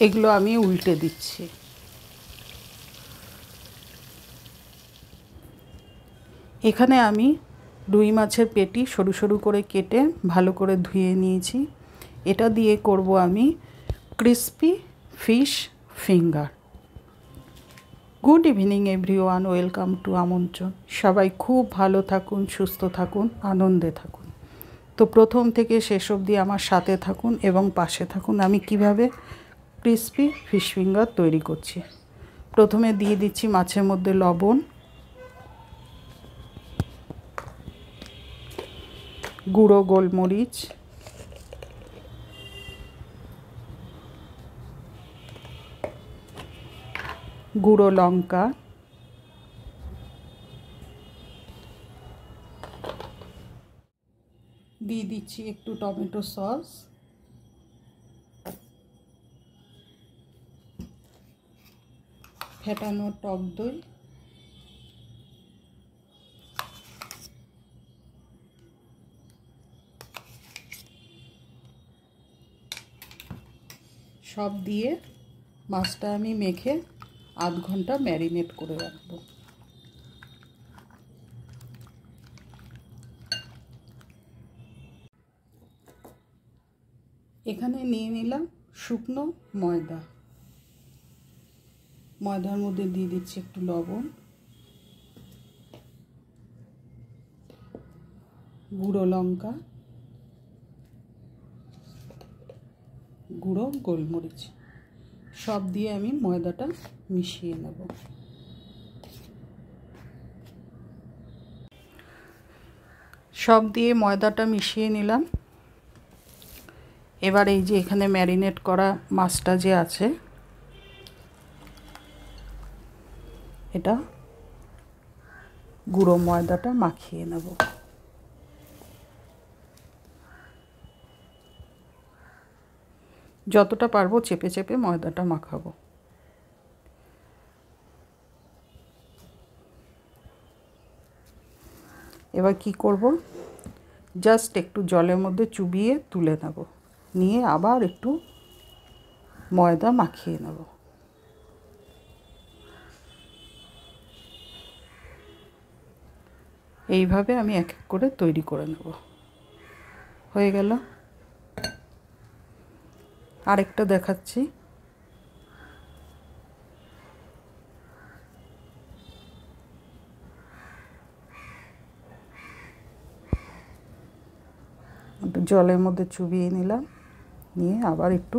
এগুলো আমি উল্টে দিচ্ছি। এখানে আমি রুই মাছের পেটি সরু সরু করে কেটে ভালো করে ধুয়ে নিয়েছি। এটা দিয়ে করব আমি crispy fish finger. Good evening everyone, welcome to আমন্ত্রণ। সবাই খুব ভালো থাকুন, সুস্থ থাকুন, আনন্দে থাকুন। তো প্রথম থেকে শেষ অবধি আমার সাথে থাকুন এবং পাশে থাকুন আমি কিভাবে ক্রিস্পি ফিশ ফিঙ্গার তৈরি করছি। প্রথমে দিয়ে দিচ্ছি মাছের মধ্যে লবণ, গুঁড়ো গোলমরিচ, গুঁড়ো লঙ্কা, দিয়ে দিচ্ছি একটু টমেটো সস, ফেটানো টক দই, সব দিয়ে মাছটা আমি মেখে আধ ঘন্টা ম্যারিনেট করে রাখবো। এখানে নিয়ে নিলাম শুকনো ময়দা। ময়দার মধ্যে দিয়ে দিচ্ছি একটু লবণ, গুঁড়ো লঙ্কা, গুঁড়ো গোলমরিচ, সব দিয়ে আমি ময়দাটা মিশিয়ে নেব। সব দিয়ে ময়দাটা মিশিয়ে নিলাম। এবার এই যে এখানে ম্যারিনেট করা মাছটা যে আছে, এটা গুঁড়ো ময়দাটা মাখিয়ে নেব। যতটা পারবো চেপে চেপে ময়দাটা মাখাবো। এবার কি করব, জাস্ট একটু জলের মধ্যে চুবিয়ে তুলে নেব, নিয়ে আবার একটু ময়দা মাখিয়ে নেব। এইভাবে আমি এক এক করে তৈরি করে নেব। হয়ে গেল। আরেকটা দেখাচ্ছি। একটু জলের মধ্যে চুবিয়ে নিলাম, নিয়ে আবার একটু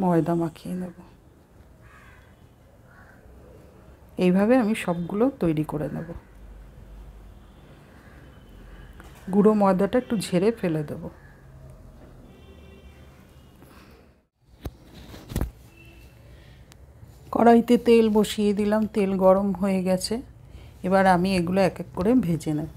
ময়দা মাখিয়ে নেব। এইভাবে আমি সবগুলো তৈরি করে নেব। গুঁড়ো ময়দাটা একটু ঝেড়ে ফেলে দেব। কড়াইতে তেল বসিয়ে দিলাম, তেল গরম হয়ে গেছে। এবার আমি এগুলো এক এক করে ভেজে নেব।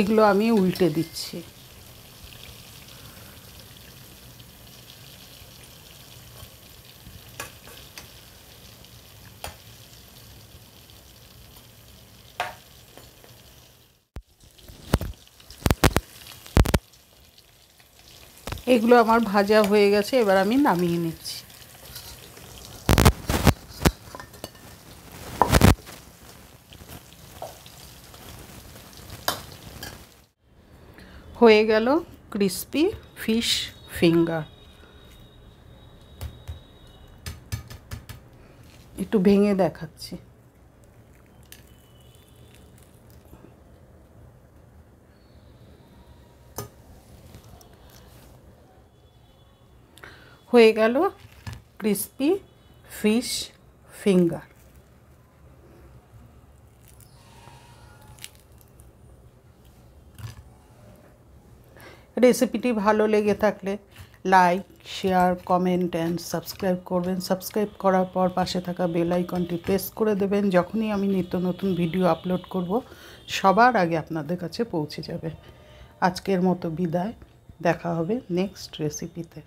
এগুলো আমি উল্টে দিচ্ছি। এগুলো আমার ভাজা হয়ে গেছে, এবার আমি নামিয়ে নিচ্ছি। হয়ে গেল ক্রিস্পি ফিশ ফিঙ্গার। একটু ভেঙে দেখাচ্ছি। হয়ে গেল ক্রিস্পি ফিশ ফিঙ্গার। রেসিপিটি ভালো লেগে থাকলে like, share, comment and subscribe করবেন। সাবস্ক্রাইব করার পর পাশে থাকা বেল আইকনটি প্রেস করে দেবেন। যখনই আমি নিত্য নতুন ভিডিও আপলোড করব সবার আগে আপনাদের কাছে পৌঁছে যাবে। আজকের মতো বিদায়, দেখা হবে নেক্সট রেসিপিতে।